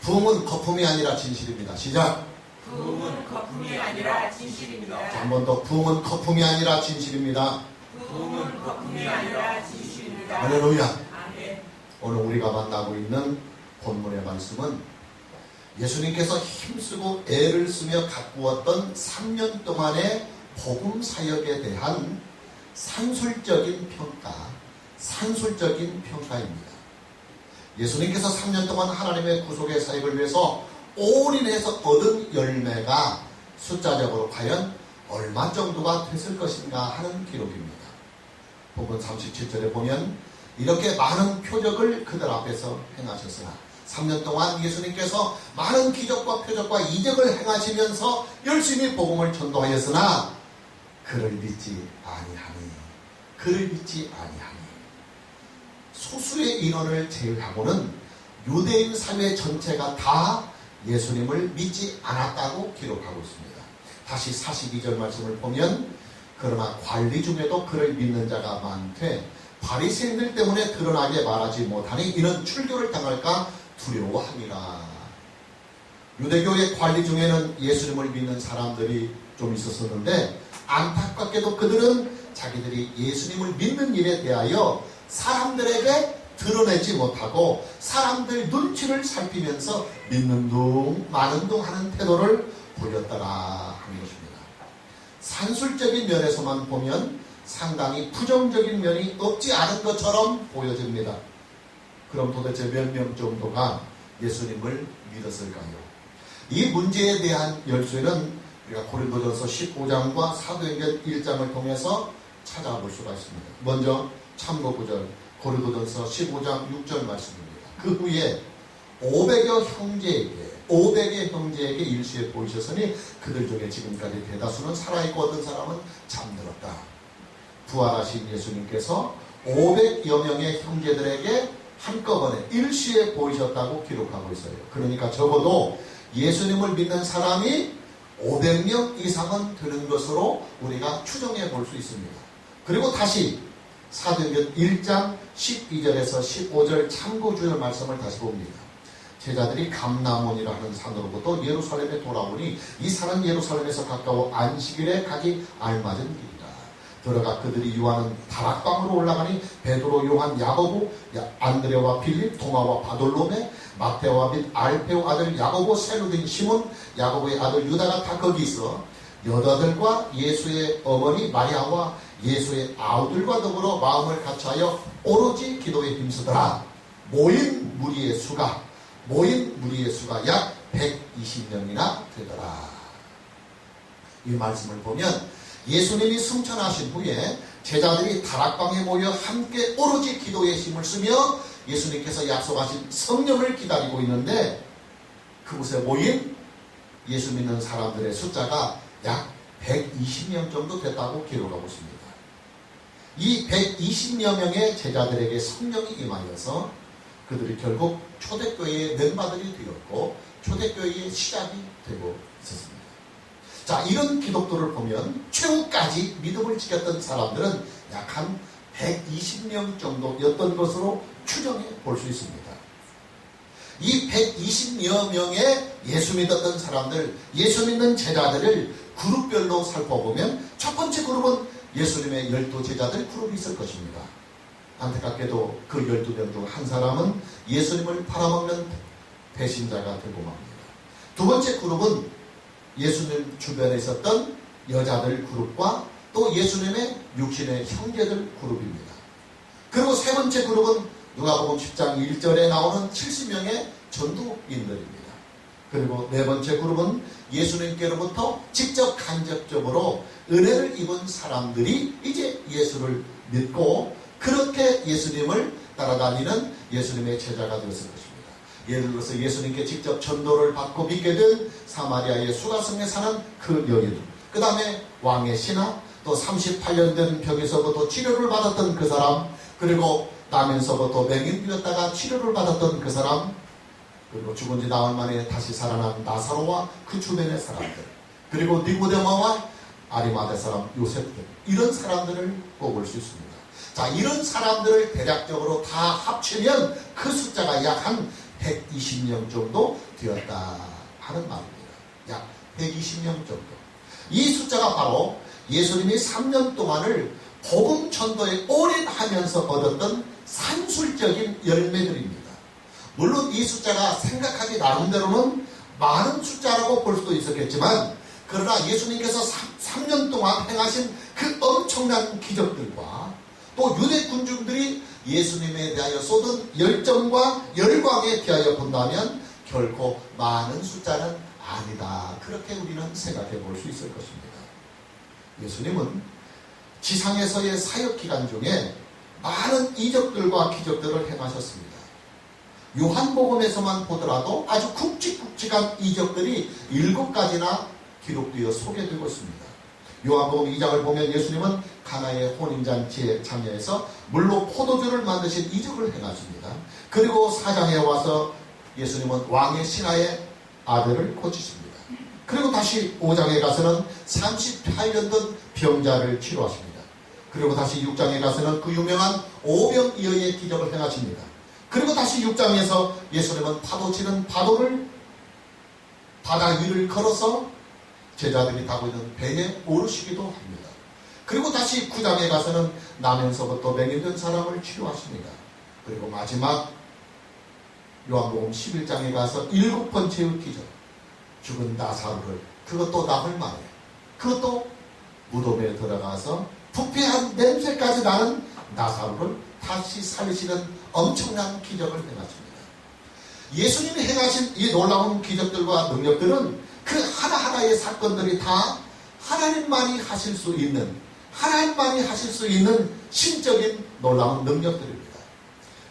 부흥은 거품이 아니라 진실입니다. 시작. 부흥은 거품이 아니라 진실입니다. 한 번 더. 부흥은 거품이 아니라 진실입니다. 부흥은 거품이 아니라 진실입니다. 할렐루야. 아멘. 오늘 우리가 만나고 있는 본문의 말씀은 예수님께서 힘쓰고 애를 쓰며 가꾸었던 3년 동안의 복음 사역에 대한 산술적인 평가입니다. 예수님께서 3년 동안 하나님의 구속의 사역을 위해서 올인해서 얻은 열매가 숫자적으로 과연 얼마 정도가 됐을 것인가 하는 기록입니다. 본문 37절에 보면 이렇게 많은 표적을 그들 앞에서 행하셨으나 3년 동안 예수님께서 많은 기적과 표적과 이적을 행하시면서 열심히 복음을 전도하였으나 그를 믿지 아니하니 소수의 인원을 제외하고는 유대인 사회 전체가 다 예수님을 믿지 않았다고 기록하고 있습니다. 다시 42절 말씀을 보면 그러나 관리 중에도 그를 믿는 자가 많되 바리새인들 때문에 드러나게 말하지 못하니 이는 출교를 당할까 두려워함이라. 유대교의 관리 중에는 예수님을 믿는 사람들이 좀 있었었는데 안타깝게도 그들은 자기들이 예수님을 믿는 일에 대하여 사람들에게 드러내지 못하고 사람들 눈치를 살피면서 믿는 둥 마는 둥 하는 태도를 보였더라 하는 것입니다. 산술적인 면에서만 보면 상당히 부정적인 면이 없지 않은 것처럼 보여집니다. 그럼 도대체 몇 명 정도가 예수님을 믿었을까요? 이 문제에 대한 열쇠는 우리가 고린도전서 15장과 사도행전 1장을 통해서 찾아볼 수가 있습니다. 먼저 참고 구절 고린도전서 15장 6절 말씀입니다. 그 후에 500여 형제에게 일시에 보이셨으니 그들 중에 지금까지 대다수는 살아있고 어떤 사람은 잠들었다. 부활하신 예수님께서 500여 명의 형제들에게 한꺼번에 일시에 보이셨다고 기록하고 있어요. 그러니까 적어도 예수님을 믿는 사람이 500명 이상은 되는 것으로 우리가 추정해 볼 수 있습니다. 그리고 다시 사도행전 1장 12절에서 15절 참고주의 말씀을 다시 봅니다. 제자들이 감람원이라는 산으로부터 예루살렘에 돌아오니 이 산은 예루살렘에서 가까워 안식일에 가기 알맞은 길이라. 들어가 그들이 유하는 다락방으로 올라가니 베드로, 요한, 야고보, 안드레와 빌립, 도마와 바돌로메, 마테오와 및 알페오 아들 야고보, 세루된 시몬, 야고보의 아들 유다가 다 거기 있어 여자들과 예수의 어머니 마리아와 예수의 아우들과 더불어 마음을 같이하여 오로지 기도에 힘쓰더라. 모인 무리의 수가 약 120명이나 되더라. 이 말씀을 보면 예수님이 승천하신 후에 제자들이 다락방에 모여 함께 오로지 기도에 힘을 쓰며 예수님께서 약속하신 성령을 기다리고 있는데 그곳에 모인 예수 믿는 사람들의 숫자가 약 120명 정도 됐다고 기록하고 있습니다. 이 120여 명의 제자들에게 성령이 임하여서 그들이 결국 초대교회의 멤버들이 되었고 초대교회의 시작이 되고 있었습니다. 자, 이런 기독도를 보면 최후까지 믿음을 지켰던 사람들은 약 한 120명 정도였던 것으로 추정해 볼 수 있습니다. 이 120여 명의 예수 믿었던 사람들, 예수 믿는 제자들을 그룹별로 살펴보면 첫 번째 그룹은 예수님의 12제자들 그룹이 있을 것입니다. 안타깝게도 그 12명 중 한 사람은 예수님을 팔아먹는 배신자가 되고 맙니다. 두 번째 그룹은 예수님 주변에 있었던 여자들 그룹과 또 예수님의 육신의 형제들 그룹입니다. 그리고 세 번째 그룹은 누가복음 10장 1절에 나오는 70명의 전도인들입니다. 그리고 네 번째 그룹은 예수님께로부터 직접 간접적으로 은혜를 입은 사람들이 이제 예수를 믿고 그렇게 예수님을 따라다니는 예수님의 제자가 되었을 것입니다. 예를 들어서 예수님께 직접 전도를 받고 믿게 된 사마리아의 수가성에 사는 그 여인, 그 다음에 왕의 신하, 또 38년 된 병에서부터 치료를 받았던 그 사람, 그리고 나면서부터 맹인되었다가 치료를 받았던 그 사람, 그리고 죽은 지 나흘 만에 다시 살아난 나사로와 그 주변의 사람들, 그리고 니고데모와 아리마대 사람 요셉 등 이런 사람들을 뽑을 수 있습니다. 자, 이런 사람들을 대략적으로 다 합치면 그 숫자가 약 한 120명 정도 되었다 하는 말입니다. 약 120명 정도. 이 숫자가 바로 예수님이 3년 동안을 복음 전도에 오래 하면서 얻었던 산술적인 열매들입니다. 물론 이 숫자가 생각하기 나름대로는 많은 숫자라고 볼 수도 있었겠지만, 그러나 예수님께서 3년 동안 행하신 그 엄청난 기적들과 또 유대 군중들이 예수님에 대하여 쏟은 열정과 열광에 대하여 본다면 결코 많은 숫자는 아니다. 그렇게 우리는 생각해 볼 수 있을 것입니다. 예수님은 지상에서의 사역 기간 중에 많은 이적들과 기적들을 행하셨습니다. 요한복음에서만 보더라도 아주 굵직굵직한 이적들이 7가지나 기록되어 소개되고 있습니다. 요한복음 2장을 보면 예수님은 가나의 혼인잔치에 참여해서 물로 포도주를 만드신 이적을 행하십니다. 그리고 4장에 와서 예수님은 왕의 신하의 아들을 고치십니다. 그리고 다시 5장에 가서는 38년 된 병자를 치료하십니다. 그리고 다시 6장에 가서는 그 유명한 오병이어의 기적을 행하십니다. 그리고 다시 6장에서 예수님은 파도치는 파도를 바다 위를 걸어서 제자들이 타고 있는 배에 오르시기도 합니다. 그리고 다시 9장에 가서는 나면서부터 맹인된 사람을 치료하십니다. 그리고 마지막 요한복음 11장에 가서 7번째의 기적, 죽은 나사로를, 그것도 나흘 만에, 그것도 무덤에 들어가서 부패한 냄새까지 나는 나사로를 다시 살리시는 엄청난 기적을 행하십니다. 예수님이 행하신 이 놀라운 기적들과 능력들은 그 하나하나의 사건들이 다 하나님만이 하실 수 있는, 하나님만이 하실 수 있는 신적인 놀라운 능력들입니다.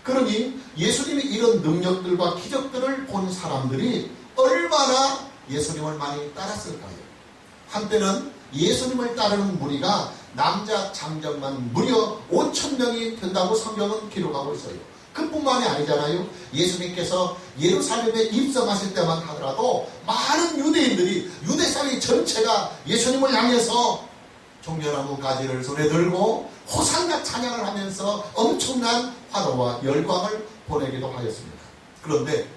그러니 예수님이 이런 능력들과 기적들을 본 사람들이 얼마나 예수님을 많이 따랐을까요? 한때는 예수님을 따르는 무리가 남자 장정만 무려 5,000명이 된다고 성경은 기록하고 있어요. 그뿐만이 아니잖아요. 예수님께서 예루살렘에 입성하실 때만 하더라도 많은 유대인들이, 유대 사회 전체가 예수님을 향해서 종려나무 가지를 손에 들고 호산나 찬양을 하면서 엄청난 화로와 열광을 보내기도 하였습니다. 그런데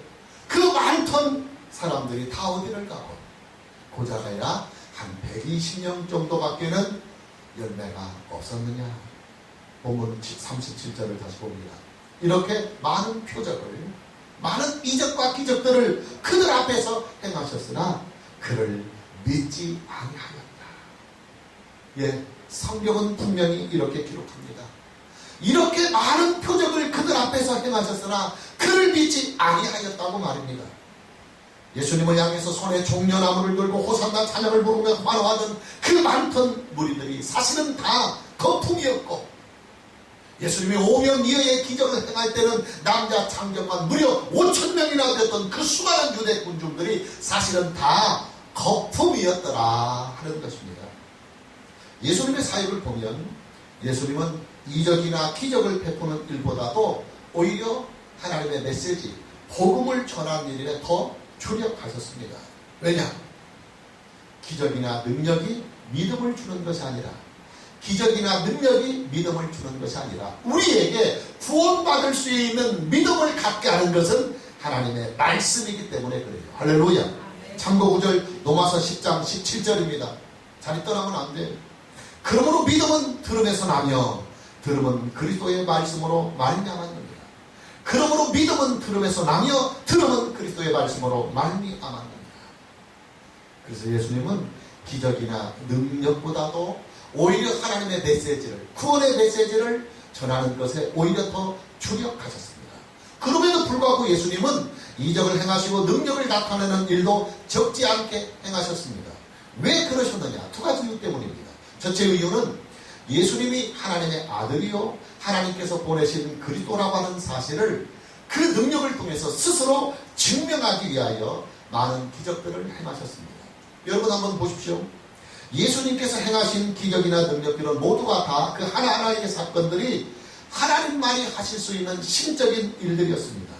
그 많던 사람들이 다 어디를 가고 고작해야 한 120명 정도밖에는 열매가 없었느냐. 본문 37절을 다시 봅니다. 이렇게 많은 표적을, 많은 이적과 기적들을 그들 앞에서 행하셨으나 그를 믿지 아니하였다. 예, 성경은 분명히 이렇게 기록합니다. 이렇게 많은 표적을 그들 앞에서 행하셨으나 그를 믿지 아니하였다고 말입니다. 예수님을 향해서 손에 종려나무를 들고 호산나 찬양을 부르며 환호하던 그 많던 무리들이 사실은 다 거품이었고, 예수님이 오병이어의 기적을 행할 때는 남자 장정만 무려 5,000명이나 됐던 그 수많은 유대 군중들이 사실은 다 거품이었더라 하는 것입니다. 예수님의 사역을 보면 예수님은 이적이나 기적을 베푸는 일보다도 오히려 하나님의 메시지, 복음을 전하는 일에 더 주력하셨습니다. 왜냐? 기적이나 능력이 믿음을 주는 것이 아니라, 기적이나 능력이 믿음을 주는 것이 아니라 우리에게 구원받을 수 있는 믿음을 갖게 하는 것은 하나님의 말씀이기 때문에 그래요. 할렐루야. 참고 구절 로마서 10장 17절입니다. 자리 떠나면 안 돼요. 그러므로 믿음은 들음에서 나며 들음은 그리스도의 말씀으로 말미암았느니라. 그러므로 믿음은 들음에서 나며 들음은 그리스도의 말씀으로 말미암았느니라. 그래서 예수님은 기적이나 능력보다도 오히려 하나님의 메시지를, 구원의 메시지를 전하는 것에 오히려 더 주력하셨습니다. 그럼에도 불구하고 예수님은 이적을 행하시고 능력을 나타내는 일도 적지 않게 행하셨습니다. 왜 그러셨느냐? 두 가지 이유 때문입니다. 첫째 이유는 예수님이 하나님의 아들이요 하나님께서 보내신 그리스도라고 하는 사실을 그 능력을 통해서 스스로 증명하기 위하여 많은 기적들을 행하셨습니다. 여러분 한번 보십시오. 예수님께서 행하신 기적이나 능력들은 모두가 다 그 하나하나의 사건들이 하나님만이 하실 수 있는 신적인 일들이었습니다.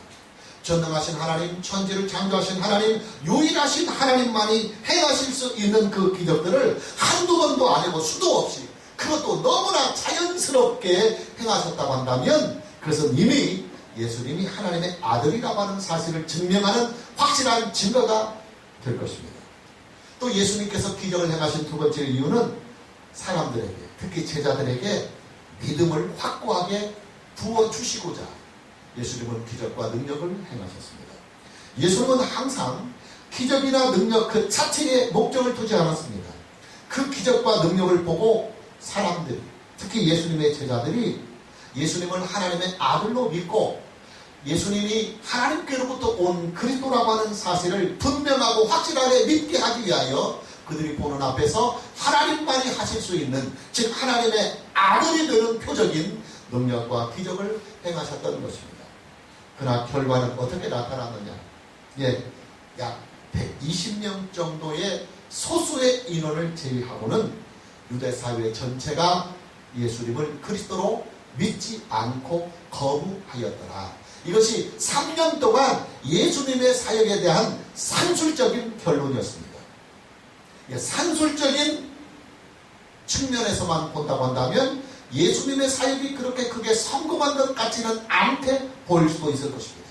전능하신 하나님, 천지를 창조하신 하나님, 유일하신 하나님만이 행하실 수 있는 그 기적들을 한두 번도 아니고 수도 없이, 그것도 너무나 자연스럽게 행하셨다고 한다면 그것은 이미 예수님이 하나님의 아들이라고 하는 사실을 증명하는 확실한 증거가 될 것입니다. 또 예수님께서 기적을 행하신 두 번째 이유는 사람들에게, 특히 제자들에게 믿음을 확고하게 부어주시고자 예수님은 기적과 능력을 행하셨습니다. 예수님은 항상 기적이나 능력 그 자체에 목적을 두지 않았습니다. 그 기적과 능력을 보고 사람들이, 특히 예수님의 제자들이 예수님을 하나님의 아들로 믿고 예수님이 하나님께로부터 온 그리스도라고 하는 사실을 분명하고 확실하게 믿게 하기 위하여 그들이 보는 앞에서 하나님만이 하실 수 있는, 즉 하나님의 아들이 되는 표적인 능력과 기적을 행하셨던 것입니다. 그러나 결과는 어떻게 나타났느냐? 약 120명 정도의 소수의 인원을 제외하고는 유대 사회 전체가 예수님을 그리스도로 믿지 않고 거부하였더라. 이것이 3년 동안 예수님의 사역에 대한 산술적인 결론이었습니다. 산술적인 측면에서만 본다고 한다면 예수님의 사역이 그렇게 크게 성공한 것 같지는 않게 보일 수도 있을 것입니다.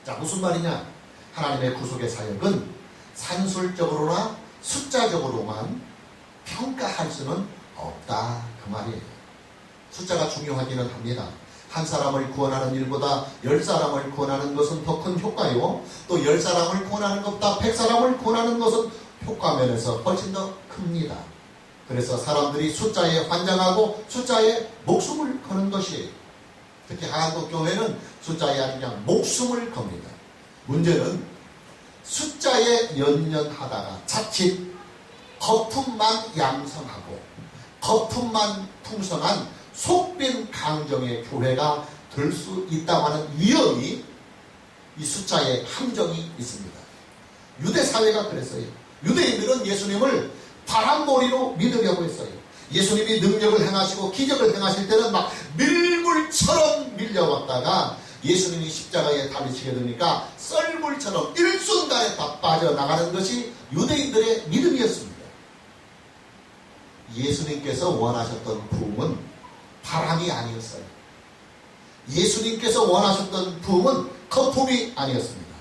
자, 무슨 말이냐? 하나님의 구속의 사역은 산술적으로나 숫자적으로만 평가할 수는 없다, 그 말이에요. 숫자가 중요하기는 합니다. 한 사람을 구원하는 일보다 10사람을 구원하는 것은 더 큰 효과요, 또 10사람을 구원하는 것보다 100사람을 구원하는 것은 효과면에서 훨씬 더 큽니다. 그래서 사람들이 숫자에 환장하고 숫자에 목숨을 거는 것이에요. 특히 한국 교회는 숫자에 아주 그냥 목숨을 겁니다. 문제는 숫자에 연연하다가 자칫 거품만 양성하고 거품만 풍성한 속빈 강정의 교회가 될 수 있다고 하는 위험이, 이 숫자의 함정이 있습니다. 유대 사회가 그랬어요. 유대인들은 예수님을 바람몰이로 믿으려고 했어요. 예수님이 능력을 행하시고 기적을 행하실 때는 막 밀물처럼 밀려왔다가 예수님이 십자가에 달리시게 되니까 썰물처럼 일순간에 다 빠져나가는 것이 유대인들의 믿음이었습니다. 예수님께서 원하셨던 부흥은 바람이 아니었어요. 예수님께서 원하셨던 부흥은 거품이 아니었습니다.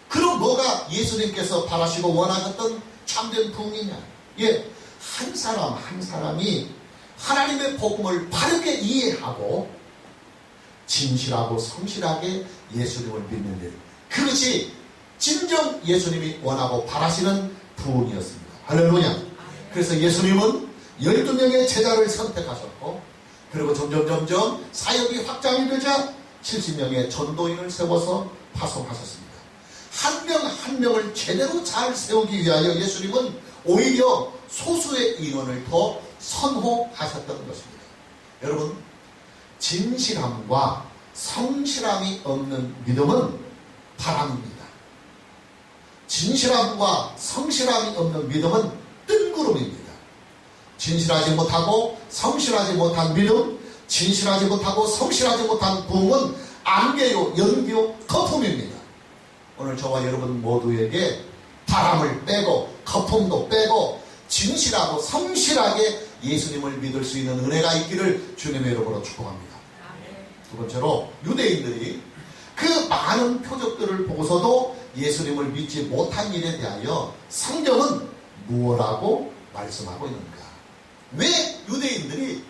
그럼 뭐가 예수님께서 바라시고 원하셨던 참된 부흥이냐? 한 사람 한 사람이 하나님의 복음을 바르게 이해하고 진실하고 성실하게 예수님을 믿는 일, 그것이 진정 예수님이 원하고 바라시는 부흥이었습니다. 할렐루야. 그래서 예수님은 12명의 제자를 선택하셨고, 그리고 점점 사역이 확장이 되자 70명의 전도인을 세워서 파송하셨습니다. 한 명 한 명을 제대로 잘 세우기 위하여 예수님은 오히려 소수의 인원을 더 선호하셨던 것입니다. 여러분, 진실함과 성실함이 없는 믿음은 바람입니다. 진실함과 성실함이 없는 믿음은 뜬구름입니다. 진실하지 못하고 성실하지 못한 믿음, 진실하지 못하고 성실하지 못한 부흥은 안개요, 연기요, 거품입니다. 오늘 저와 여러분 모두에게 바람을 빼고 거품도 빼고 진실하고 성실하게 예수님을 믿을 수 있는 은혜가 있기를 주님의 이름으로 축복합니다. 두 번째로, 유대인들이 그 많은 표적들을 보고서도 예수님을 믿지 못한 일에 대하여 성경은 무엇라고 말씀하고 있는가? 왜 유대인들이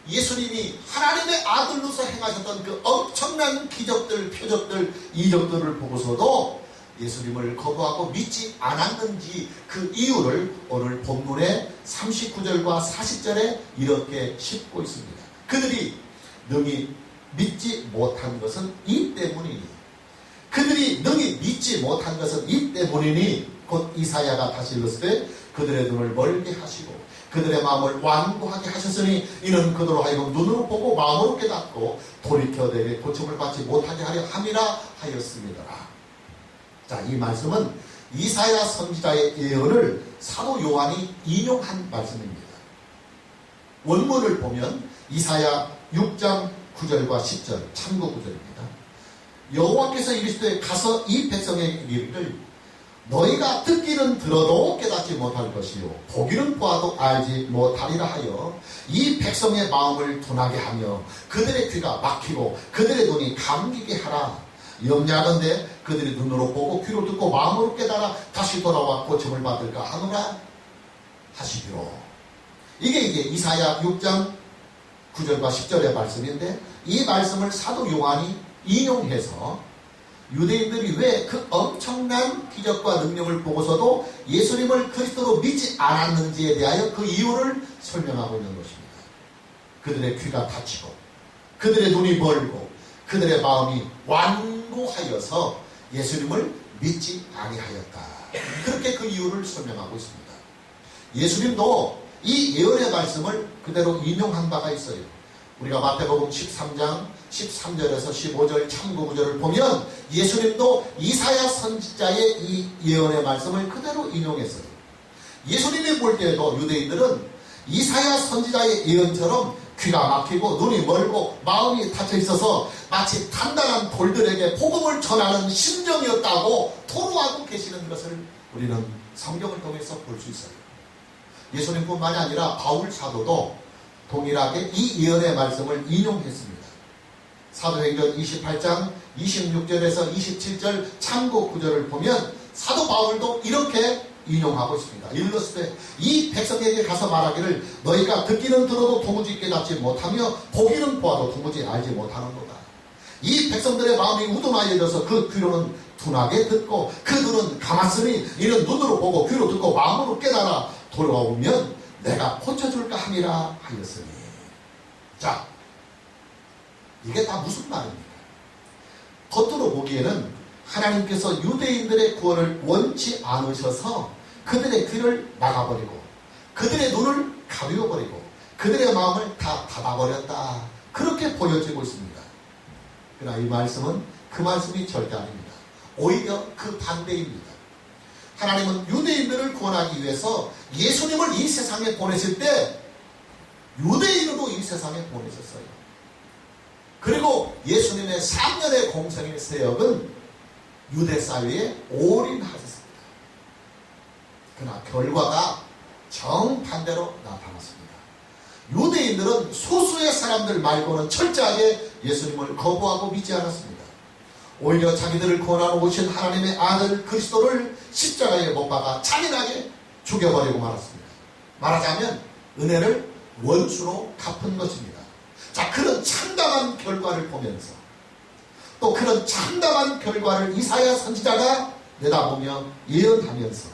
예수님이 하나님의 아들로서 행하셨던 그 엄청난 기적들, 표적들, 이적들을 보고서도 예수님을 거부하고 믿지 않았는지, 그 이유를 오늘 본문의 39절과 40절에 이렇게 짚고 있습니다. 그들이 능히 믿지 못한 것은 이 때문이니, 그들이 능히 믿지 못한 것은 이 때문이니, 곧 이사야가 다시 일렀을 때 그들의 눈을 멀게 하시고 그들의 마음을 완고하게 하셨으니 이는 그들로 하여금 눈으로 보고 마음으로 깨닫고 돌이켜 내게 고침을 받지 못하게 하려 함이라 하였습니다. 자, 이 말씀은 이사야 선지자의 예언을 사도 요한이 인용한 말씀입니다. 원문을 보면 이사야 6장 9절과 10절 참고 구절입니다. 여호와께서 이르시되 가서 이 백성에게 이르기를 너희가 듣기는 들어도 깨닫지 못할 것이요 보기는 보아도 알지 못하리라 하여 이 백성의 마음을 둔하게 하며 그들의 귀가 막히고 그들의 눈이 감기게 하라. 염려하건대 그들이 눈으로 보고 귀로 듣고 마음으로 깨달아 다시 돌아와 고침을 받을까 하노라 하시기로. 이게 이사야 6장 9절과 10절의 말씀인데, 이 말씀을 사도 요한이 인용해서 유대인들이 왜 그 엄청난 기적과 능력을 보고서도 예수님을 그리스도로 믿지 않았는지에 대하여 그 이유를 설명하고 있는 것입니다. 그들의 귀가 닫히고 그들의 눈이 멀고 그들의 마음이 완고하여서 예수님을 믿지 아니하였다. 그렇게 그 이유를 설명하고 있습니다. 예수님도 이 예언의 말씀을 그대로 인용한 바가 있어요. 우리가 마태복음 13장 13절에서 15절 참고 구절을 보면 예수님도 이사야 선지자의 이 예언의 말씀을 그대로 인용했어요. 예수님이 볼 때에도 유대인들은 이사야 선지자의 예언처럼 귀가 막히고 눈이 멀고 마음이 닫혀 있어서 마치 단단한 돌들에게 복음을 전하는 심정이었다고 토로하고 계시는 것을 우리는 성경을 통해서 볼 수 있어요. 예수님뿐만이 아니라 바울 사도도 동일하게 이 예언의 말씀을 인용했습니다. 사도행전 28장 26절에서 27절 참고 구절을 보면 사도 바울도 이렇게 인용하고 있습니다. 일러스되 이 백성에게 가서 말하기를 너희가 듣기는 들어도 도무지 깨닫지 못하며 보기는 보아도 도무지 알지 못하는도다. 이 백성들의 마음이 우둔하여져서 그 귀로는 둔하게 듣고 그 눈은 감았으니 이는 눈으로 보고 귀로 듣고 마음으로 깨달아 돌아오면 내가 고쳐줄까 함이라 하였으니. 자, 이게 다 무슨 말입니까? 겉으로 보기에는 하나님께서 유대인들의 구원을 원치 않으셔서 그들의 귀를 막아버리고 그들의 눈을 가리워버리고 그들의 마음을 다 닫아버렸다, 그렇게 보여지고 있습니다. 그러나 이 말씀은 그 말씀이 절대 아닙니다. 오히려 그 반대입니다. 하나님은 유대인들을 구원하기 위해서 예수님을 이 세상에 보내실 때 유대인으로 이 세상에 보내셨어요. 그리고 예수님의 3년의 공생의 사역은 유대 사회에 올인하셨습니다. 그러나 결과가 정반대로 나타났습니다. 유대인들은 소수의 사람들 말고는 철저하게 예수님을 거부하고 믿지 않았습니다. 오히려 자기들을 구원하러 오신 하나님의 아들 그리스도를 십자가에 못 박아 잔인하게 죽여버리고 말았습니다. 말하자면 은혜를 원수로 갚은 것입니다. 자, 그런 참담한 결과를 보면서 또 그런 참담한 결과를 이사야 선지자가 내다보며 예언하면서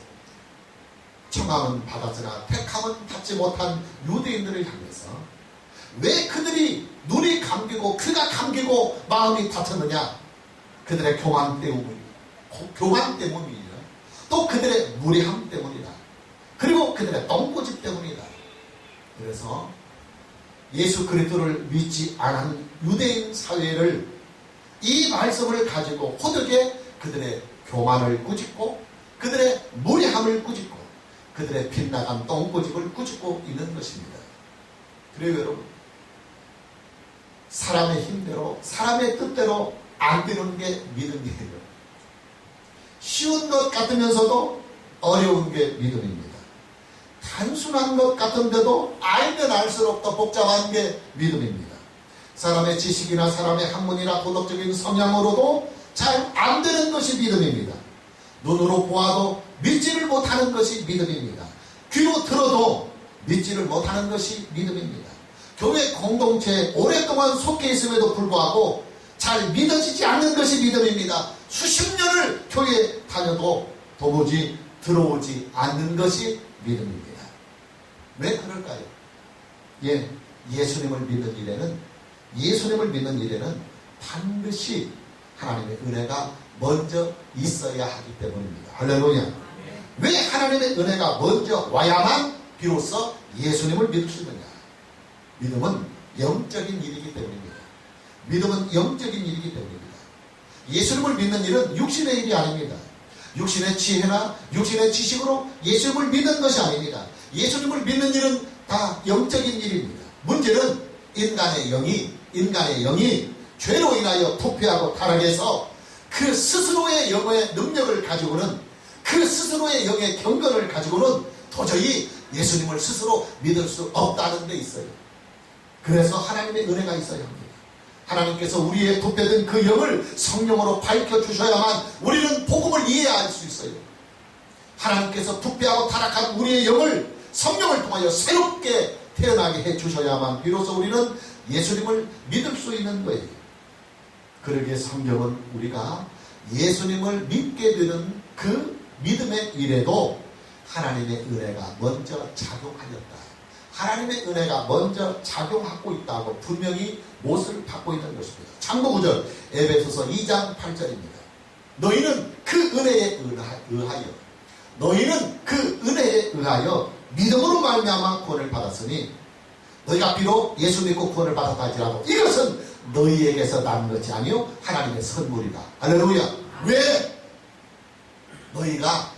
청함은 받았으나 택함은 받지 못한 유대인들을 향해서 왜 그들이 눈이 감기고 귀가 감기고 마음이 닫혔느냐? 그들의 교만 때문이다. 또 그들의 무례함 때문이다. 그리고 그들의 똥꼬집 때문이다. 그래서 예수 그리스도를 믿지 않은 유대인 사회를 이 말씀을 가지고 호되게 그들의 교만을 꾸짖고 그들의 무례함을 꾸짖고 그들의 빗나간 똥꼬집을 꾸짖고 있는 것입니다. 그래요 여러분, 사람의 힘대로 사람의 뜻대로 안 되는 게 믿음이에요. 쉬운 것 같으면서도 어려운 게 믿음입니다. 단순한 것 같은데도 알면 알수록 더 복잡한 게 믿음입니다. 사람의 지식이나 사람의 학문이나 도덕적인 성향으로도 잘 안 되는 것이 믿음입니다. 눈으로 보아도 믿지를 못하는 것이 믿음입니다. 귀로 들어도 믿지를 못하는 것이 믿음입니다. 교회 공동체에 오랫동안 속해 있음에도 불구하고 잘 믿어지지 않는 것이 믿음입니다. 수십 년을 교회에 다녀도 도무지 들어오지 않는 것이 믿음입니다. 왜 그럴까요? 예수님을 믿는 일에는 반드시 하나님의 은혜가 먼저 있어야 하기 때문입니다. 할렐루야. 왜 하나님의 은혜가 먼저 와야만 비로소 예수님을 믿을 수 있느냐? 믿음은 영적인 일이기 때문입니다. 믿음은 영적인 일이기 때문입니다. 예수님을 믿는 일은 육신의 일이 아닙니다. 육신의 지혜나 육신의 지식으로 예수님을 믿는 것이 아닙니다. 예수님을 믿는 일은 다 영적인 일입니다. 문제는 인간의 영이 죄로 인하여 부패하고 타락해서 그 스스로의 영의 능력을 가지고는 그 그 스스로의 영의 경건을 가지고는 도저히 예수님을 스스로 믿을 수 없다는 데 있어요. 그래서 하나님의 은혜가 있어야 합니다. 하나님께서 우리의 부패된 그 영을 성령으로 밝혀주셔야만 우리는 복음을 이해할 수 있어요. 하나님께서 부패하고 타락한 우리의 영을 성령을 통하여 새롭게 태어나게 해주셔야만 비로소 우리는 예수님을 믿을 수 있는 거예요. 그러기에 성경은 우리가 예수님을 믿게 되는 그 믿음의 일에도 하나님의 은혜가 먼저 작용하였다. 하나님의 은혜가 먼저 작용하고 있다고 분명히 못을 받고 있는 것입니다. 참고 9절 에베소서 2장 8절입니다. 너희는 그 은혜에 의하여 너희는 그 은혜에 의하여 믿음으로 말미암아 구원을 받았으니 너희가 비록 예수 믿고 구원을 받았다 할지라도 이것은 너희에게서 난 것이 아니요 하나님의 선물이다. 할렐루야. 왜? 너희가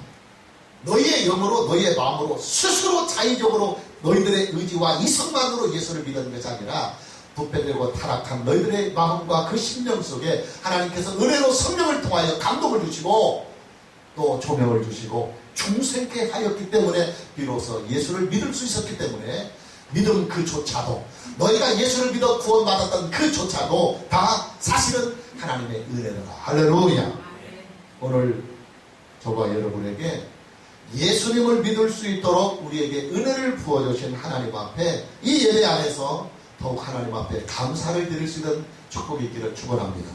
너희의 영으로 너희의 마음으로 스스로 자의적으로 너희들의 의지와 이성만으로 예수를 믿는 것이 아니라 부패되고 타락한 너희들의 마음과 그 심령 속에 하나님께서 은혜로 성령을 통하여 감동을 주시고 또 조명을 주시고 중생케 하였기 때문에 비로소 예수를 믿을 수 있었기 때문에 믿음 그조차도 너희가 예수를 믿어 구원받았던 그조차도 다 사실은 하나님의 은혜라. 할렐루야. 오늘 저와 여러분에게 예수님을 믿을 수 있도록 우리에게 은혜를 부어주신 하나님 앞에 이 예배 안에서 더욱 하나님 앞에 감사를 드릴 수 있는 축복이 있기를 축원합니다.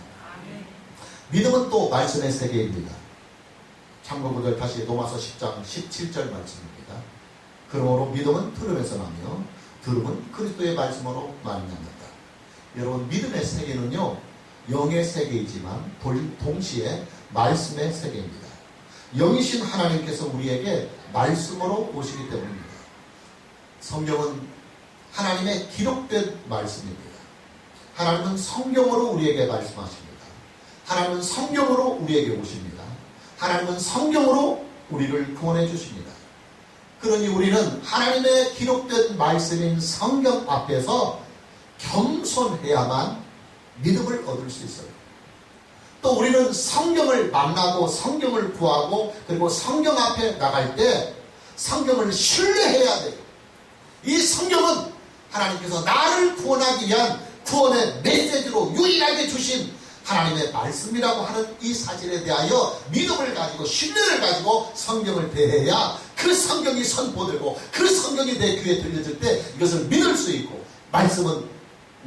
믿음은 또 말씀의 세계입니다. 참고분들 다시 로마서 10장 17절 말씀입니다. 그러므로 믿음은 들음에서 나며 들음은 그리스도의 말씀으로 말미암았다. 여러분 믿음의 세계는요 영의 세계이지만 동시에 말씀의 세계입니다. 영이신 하나님께서 우리에게 말씀으로 오시기 때문입니다. 성경은 하나님의 기록된 말씀입니다. 하나님은 성경으로 우리에게 말씀하십니다. 하나님은 성경으로 우리에게 오십니다. 하나님은 성경으로 우리를 구원해 주십니다. 그러니 우리는 하나님의 기록된 말씀인 성경 앞에서 겸손해야만 믿음을 얻을 수 있어요. 또 우리는 성경을 만나고 성경을 구하고 그리고 성경 앞에 나갈 때 성경을 신뢰해야 돼요. 이 성경은 하나님께서 나를 구원하기 위한 구원의 메시지로 유일하게 주신 하나님의 말씀이라고 하는 이 사실에 대하여 믿음을 가지고 신뢰를 가지고 성경을 대해야 그 성경이 선포되고 그 성경이 내 귀에 들려질 때 이것을 믿을 수 있고 말씀은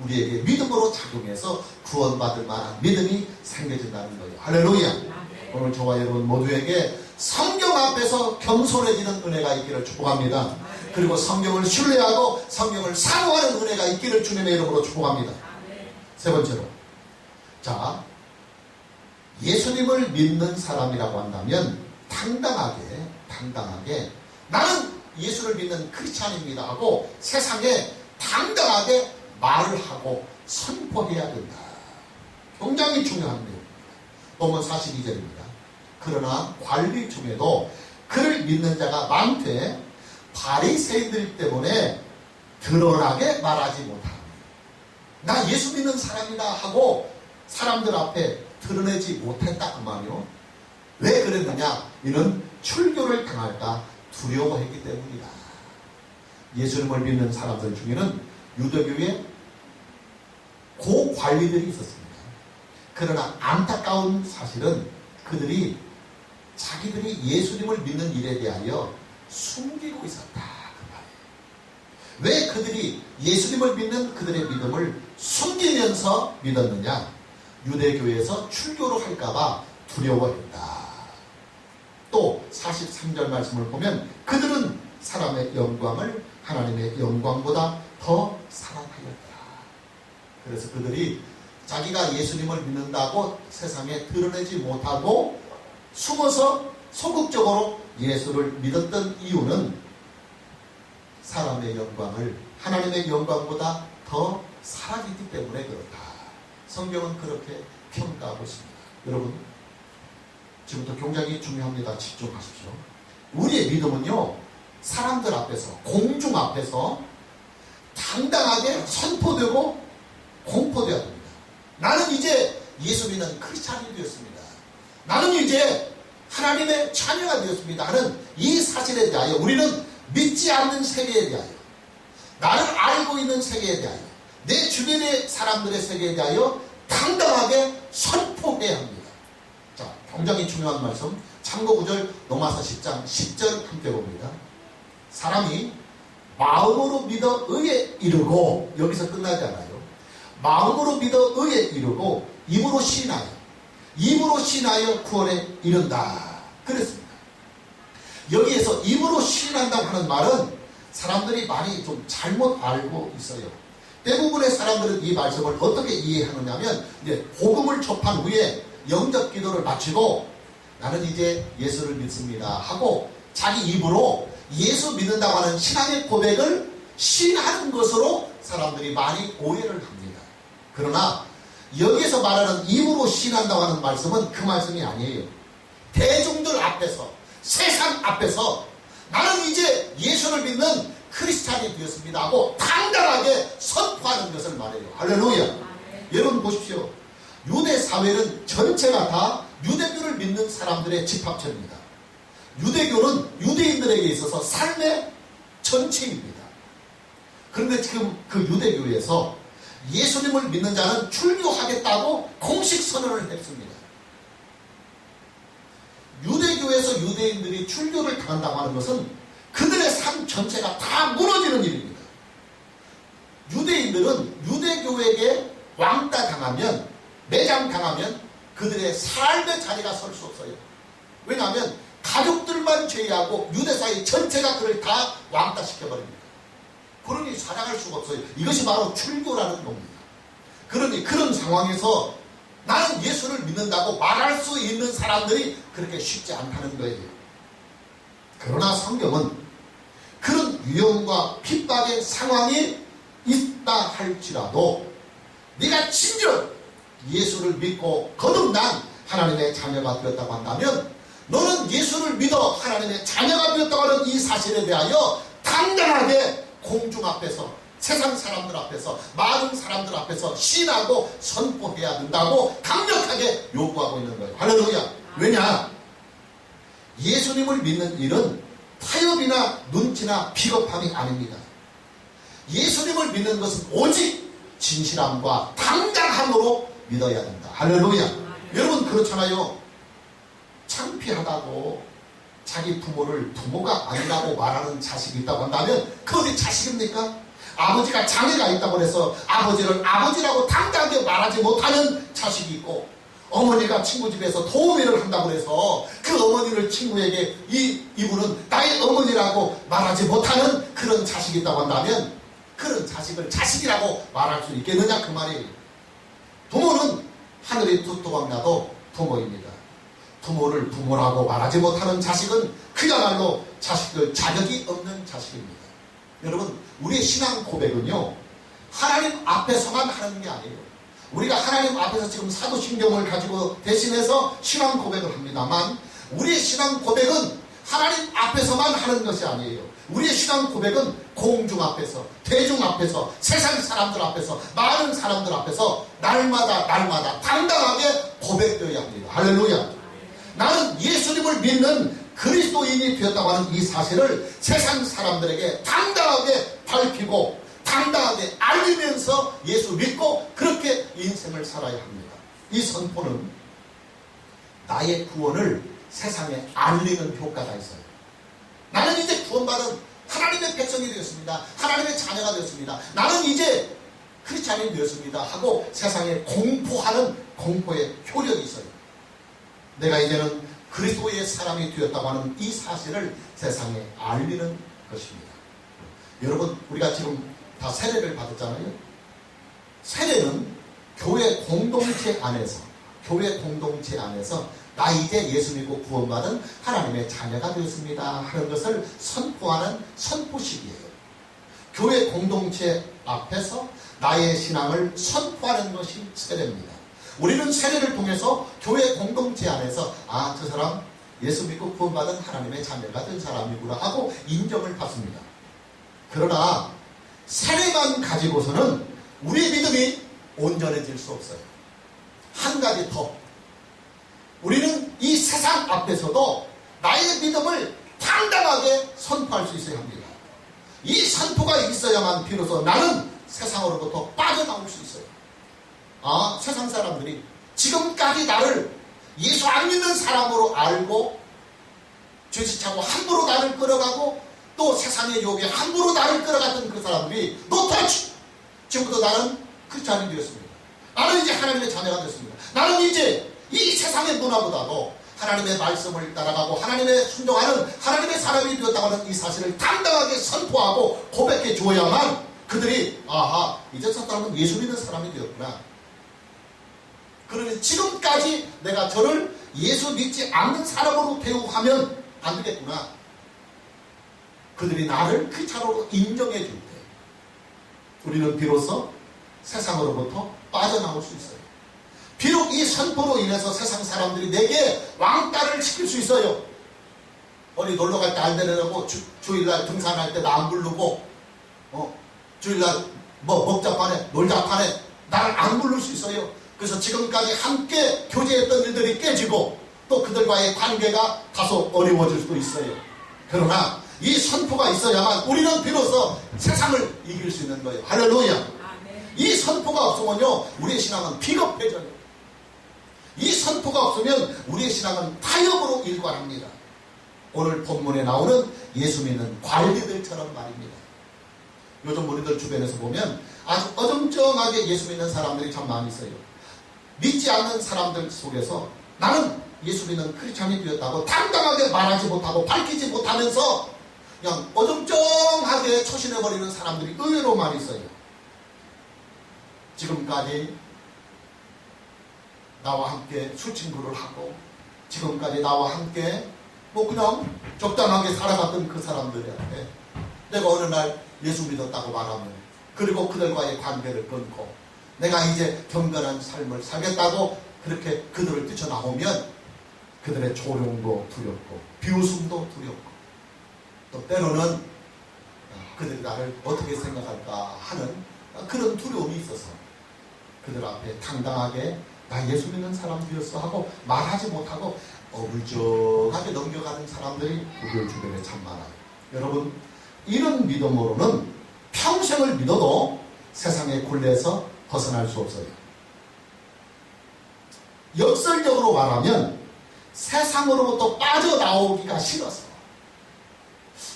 우리에게 믿음으로 작용해서 구원받을 만한 믿음이 생겨진다는 거예요. 할렐루야. 오늘 저와 여러분 모두에게 성경 앞에서 겸손해지는 은혜가 있기를 축복합니다. 그리고 성경을 신뢰하고 성경을 사모하는 은혜가 있기를 주님의 이름으로 축복합니다. 세 번째로 자 예수님을 믿는 사람이라고 한다면 당당하게 나는 예수를 믿는 크리스찬입니다 하고 세상에 당당하게 말을 하고 선포해야 된다. 굉장히 중요한 내용입니다. 본문 42절입니다. 그러나 관리 중에도 그를 믿는 자가 많되 바리새인들 때문에 드러나게 말하지 못합니다. 나 예수 믿는 사람이다 하고 사람들 앞에 드러내지 못했다 그 말이요. 왜 그랬느냐? 이는 출교를 당할까 두려워했기 때문이다. 예수님을 믿는 사람들 중에는 유대교에 고관리들이 있었습니다. 그러나 안타까운 사실은 그들이 자기들이 예수님을 믿는 일에 대하여 숨기고 있었다 그 말이에요. 왜 그들이 예수님을 믿는 그들의 믿음을 숨기면서 믿었느냐? 유대교에서 출교를 할까봐 두려워했다. 또 43절 말씀을 보면 그들은 사람의 영광을 하나님의 영광보다 더 사랑하였다. 그래서 그들이 자기가 예수님을 믿는다고 세상에 드러내지 못하고 숨어서 소극적으로 예수를 믿었던 이유는 사람의 영광을 하나님의 영광보다 더 사랑했기 때문에 그렇다. 성경은 그렇게 평가하고 있습니다. 여러분 지금부터 굉장히 중요합니다. 집중하십시오. 우리의 믿음은요 사람들 앞에서 공중 앞에서 당당하게 선포되고 공포되어야 됩니다. 나는 이제 예수 믿는 크리스찬이 되었습니다. 나는 이제 하나님의 자녀가 되었습니다 하는 이 사실에 대하여 우리는 믿지 않는 세계에 대하여, 나를 알고 있는 세계에 대하여, 내 주변의 사람들의 세계에 대하여 당당하게 선포해야 합니다. 자, 굉장히 중요한 말씀, 참고구절 로마서 10장 10절 함께 봅니다. 사람이 마음으로 믿어 의에 이르고, 여기서 끝나지 않아요. 마음으로 믿어 의에 이르고 입으로 시인하여 구원에 이른다 그랬습니다. 여기에서 입으로 시인한다고 하는 말은 사람들이 많이 좀 잘못 알고 있어요. 대부분의 사람들은 이 말씀을 어떻게 이해하느냐면, 이제 복음을 접한 후에 영접 기도를 마치고 나는 이제 예수를 믿습니다 하고 자기 입으로 예수 믿는다고 하는 신앙의 고백을 시인하는 것으로 사람들이 많이 오해를 합니다. 그러나 여기에서 말하는 입으로 시인한다고 하는 말씀은 그 말씀이 아니에요. 대중들 앞에서, 세상 앞에서 나는 이제 예수를 믿는 크리스찬이 되었습니다 하고 당당하게 선포하는 것을 말해요. 할렐루야. 여러분 보십시오. 유대 사회는 전체가 다 유대교를 믿는 사람들의 집합체입니다. 유대교는 유대인들에게 있어서 삶의 전체입니다. 그런데 지금 그 유대교에서 예수님을 믿는 자는 출교하겠다고 공식 선언을 했습니다. 유대교에서 유대인들이 출교를 당한다고 하는 것은 그들의 삶 전체가 다 무너지는 일입니다. 유대인들은 유대교에게 왕따 당하면, 매장 당하면 그들의 삶의 자리가 설 수 없어요. 왜냐하면 가족들만 제외하고 유대 사회 전체가 그를 다 왕따시켜버립니다. 그러니 살아갈 수가 없어요. 이것이 바로 출교라는 겁니다. 그러니 그런 상황에서 나는 예수를 믿는다고 말할 수 있는 사람들이 그렇게 쉽지 않다는 거예요. 그러나 성경은 그런 위험과 핍박의 상황이 있다 할지라도 네가 진정 예수를 믿고 거듭난 하나님의 자녀가 되었다고 한다면, 너는 예수를 믿어 하나님의 자녀가 되었다고 하는 이 사실에 대하여 당당하게 공중 앞에서, 세상 사람들 앞에서, 많은 사람들 앞에서 시인하고 선포해야 된다고 강력하게 요구하고 있는 거예요. 할렐루야. 왜냐? 예수님을 믿는 일은 타협이나 눈치나 비겁함이 아닙니다. 예수님을 믿는 것은 오직 진실함과 당당함으로 믿어야 된다. 할렐루야. 여러분 그렇잖아요. 창피하다고 자기 부모를 부모가 아니라고 말하는 자식이 있다고 한다면 그 어디 자식입니까? 아버지가 장애가 있다고 해서 아버지를 아버지라고 당당하게 말하지 못하는 자식이 있고, 어머니가 친구 집에서 도우미를 한다고 해서 그 어머니를 친구에게 이분은 나의 어머니라고 말하지 못하는 그런 자식이 있다고 한다면 그런 자식을 자식이라고 말할 수 있겠느냐 그 말이에요. 부모는 하늘이 두토각 나도 부모입니다. 부모를 부모라고 말하지 못하는 자식은 그야말로 자식들 자격이 없는 자식입니다. 여러분, 우리의 신앙 고백은요, 하나님 앞에서만 하는 게 아니에요. 우리가 하나님 앞에서 지금 사도신경을 가지고 대신해서 신앙 고백을 합니다만, 우리의 신앙 고백은 하나님 앞에서만 하는 것이 아니에요. 우리의 신앙 고백은 공중 앞에서, 대중 앞에서, 세상 사람들 앞에서, 많은 사람들 앞에서 날마다 당당하게 고백되어야 합니다. 할렐루야. 나는 예수님을 믿는 그리스도인이 되었다고 하는 이 사실을 세상 사람들에게 당당하게 밝히고 당당하게 알리면서 예수 믿고 그렇게 인생을 살아야 합니다. 이 선포는 나의 구원을 세상에 알리는 효과가 있어요. 나는 이제 구원받은 하나님의 백성이 되었습니다. 하나님의 자녀가 되었습니다. 나는 이제 크리스찬이 되었습니다 하고 세상에 공포하는 공포의 효력이 있어요. 내가 이제는 그리스도의 사람이 되었다고 하는 이 사실을 세상에 알리는 것입니다. 여러분, 우리가 지금 다 세례를 받았잖아요. 세례는 교회 공동체 안에서 나 이제 예수 믿고 구원받은 하나님의 자녀가 되었습니다 하는 것을 선포하는 선포식이에요. 교회 공동체 앞에서 나의 신앙을 선포하는 것이 세례입니다. 우리는 세례를 통해서 교회 공동체 안에서 저 사람 예수 믿고 구원받은 하나님의 자녀가 된 사람이구나 하고 인정을 받습니다. 그러나 세례만 가지고서는 우리의 믿음이 온전해질 수 없어요. 한 가지 더, 우리는 이 세상 앞에서도 나의 믿음을 당당하게 선포할 수 있어야 합니다. 이 선포가 있어야만 비로소 나는 세상으로부터 빠져나올 수 있어요. 세상 사람들이 지금까지 나를 예수 안 믿는 사람으로 알고 죄짓하고 함부로 나를 끌어가고 또 세상의 유혹에 함부로 나를 끌어갔던 그 사람들이 노터치! 지금부터 나는 크리스찬이 되었습니다. 나는 이제 하나님의 자녀가 됐습니다. 나는 이제 이 세상의 문화보다도 하나님의 말씀을 따라가고 하나님의 순종하는 하나님의 사람이 되었다고 하는 이 사실을 당당하게 선포하고 고백해 주어야만 그들이 이제 저 사람은 예수 믿는 사람이 되었구나. 그러면 지금까지 내가 저를 예수 믿지 않는 사람으로 대우하면 안 되겠구나. 그들이 나를 크리스찬으로 인정해 줄 때 우리는 비로소 세상으로부터 빠져나올 수 있어요. 비록 이 선포로 인해서 세상 사람들이 내게 왕따를 시킬 수 있어요. 어디 놀러 갈 때 안 데려가고 주일날 등산할 때 나 안 부르고 주일날 먹자판에 놀자판에 나를 안 부를 수 있어요. 그래서 지금까지 함께 교제했던 일들이 깨지고 또 그들과의 관계가 다소 어려워질 수도 있어요. 그러나 이 선포가 있어야만 우리는 비로소 세상을 이길 수 있는 거예요. 할렐루야. 이 선포가 없으면요 우리의 신앙은 비겁해져요. 이 선포가 없으면 우리의 신앙은 타협으로 일관합니다. 오늘 본문에 나오는 예수 믿는 관리들처럼 말입니다. 요즘 우리들 주변에서 보면 아주 어정쩡하게 예수 믿는 사람들이 참 많이 있어요. 믿지 않는 사람들 속에서 나는 예수 믿는 크리스찬이 되었다고 당당하게 말하지 못하고 밝히지 못하면서 그냥 어정쩡하게 초신해버리는 사람들이 의외로 많이 있어요. 지금까지 나와 함께 술친구를 하고 지금까지 나와 함께 그냥 적당하게 살아갔던 그 사람들한테 내가 어느 날 예수 믿었다고 말하면 그리고 그들과의 관계를 끊고 내가 이제 경건한 삶을 살겠다고 그렇게 그들을 뛰쳐나오면 그들의 조롱도 두렵고 비웃음도 두렵고 또 때로는 그들이 나를 어떻게 생각할까 하는 그런 두려움이 있어서 그들 앞에 당당하게 나 예수 믿는 사람 되었어 하고 말하지 못하고 어물쩡하게 넘겨가는 사람들이 우리 주변에 참 많아요. 여러분 이런 믿음으로는 평생을 믿어도 세상의 굴레에서 벗어날 수 없어요. 역설적으로 말하면 세상으로부터 빠져나오기가 싫어서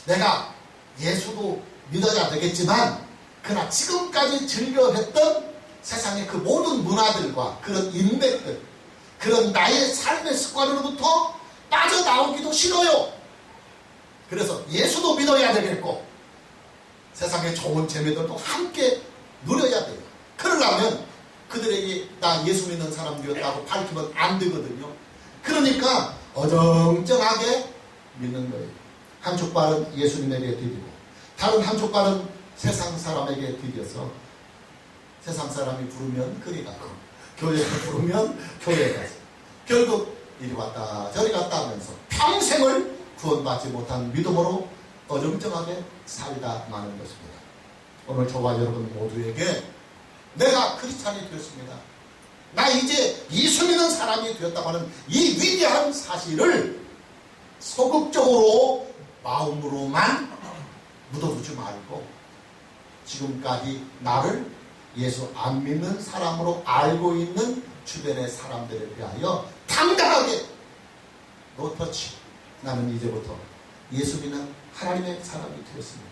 내가 예수도 믿어야 되겠지만 그러나 지금까지 즐겨했던 세상의 그 모든 문화들과 그런 인맥들 그런 나의 삶의 습관으로부터 빠져나오기도 싫어요. 그래서 예수도 믿어야 되겠고 세상의 좋은 재미들도 함께 누려야 돼요. 그러려면 그들에게 나 예수 믿는 사람 되었다고 밝히면 안 되거든요. 그러니까 어정쩡하게 믿는 거예요. 한쪽 발은 예수님에게 디디고 다른 한쪽 발은 세상 사람에게 디뎌서 세상 사람이 부르면 그리 가고 교회에서 부르면 교회에 가서 결국 이리 왔다 저리 갔다 하면서 평생을 구원받지 못한 믿음으로 어정쩡하게 살다 마는 것입니다. 오늘 저와 여러분 모두에게 내가 크리스찬이 되었습니다. 나 이제 예수 믿는 사람이 되었다고 하는 이 위대한 사실을 소극적으로 마음으로만 묻어두지 말고 지금까지 나를 예수 안 믿는 사람으로 알고 있는 주변의 사람들에 대하여 당당하게 노터치 나는 이제부터 예수 믿는 하나님의 사람이 되었습니다.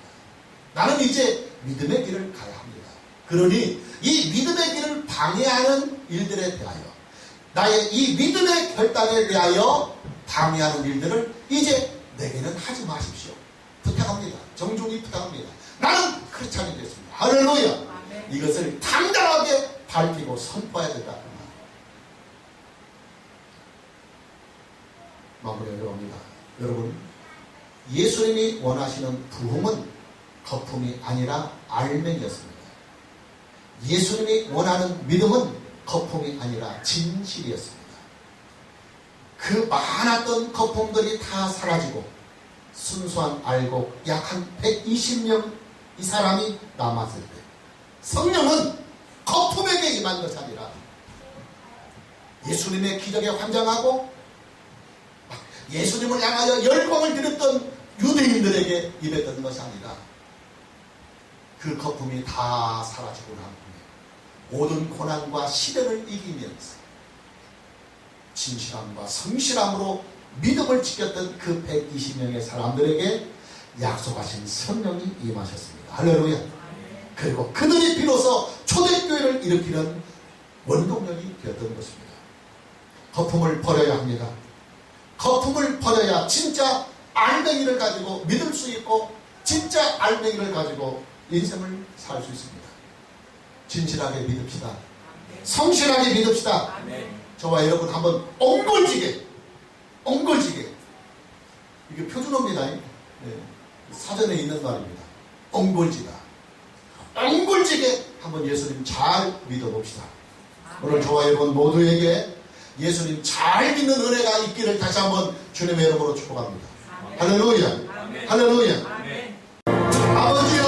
나는 이제 믿음의 길을 가야 합니다. 그러니 이 믿음의 길을 방해하는 일들에 대하여 나의 이 믿음의 결단에 대하여 방해하는 일들을 이제 내게는 하지 마십시오. 부탁합니다. 정중히 부탁합니다. 나는 크리스찬이 됐습니다. 할렐루야. 이것을 당당하게 밝히고 선포해야 된다. 마무리하려고 합니다. 여러분 예수님이 원하시는 부흥은 거품이 아니라 알맹이였습니다. 예수님이 원하는 믿음은 거품이 아니라 진실이었습니다. 그 많았던 거품들이 다 사라지고 순수한 알곡 약 한 120명 이 사람이 남았을 때 성령은 거품에게 임한 것이 아니라 예수님의 기적에 환장하고 예수님을 향하여 열광을 드렸던 유대인들에게 입했던 것이 아니라 그 거품이 다 사라지고 난 후에 모든 고난과 시련을 이기면서 진실함과 성실함으로 믿음을 지켰던 그 120명의 사람들에게 약속하신 성령이 임하셨습니다. 할렐루야. 그리고 그들이 비로소 초대교회를 일으키는 원동력이 되었던 것입니다. 거품을 버려야 합니다. 거품을 버려야 진짜 알맹이를 가지고 믿을 수 있고 진짜 알맹이를 가지고 인생을 살 수 있습니다. 진실하게 믿읍시다. 성실하게 믿읍시다. 저와 여러분 한번 엉걸지게 이게 표준어입니다. 네. 사전에 있는 말입니다. 엉걸지다. 엉걸지게 한번 예수님 잘 믿어봅시다. 오늘 저와 여러분 모두에게 예수님 잘 믿는 은혜가 있기를 다시 한번 주님의 이름으로 축복합니다. 할렐루야. 할렐루야. 아버지여,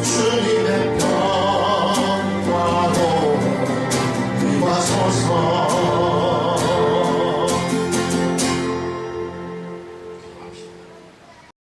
주님의 평화로 임하소서.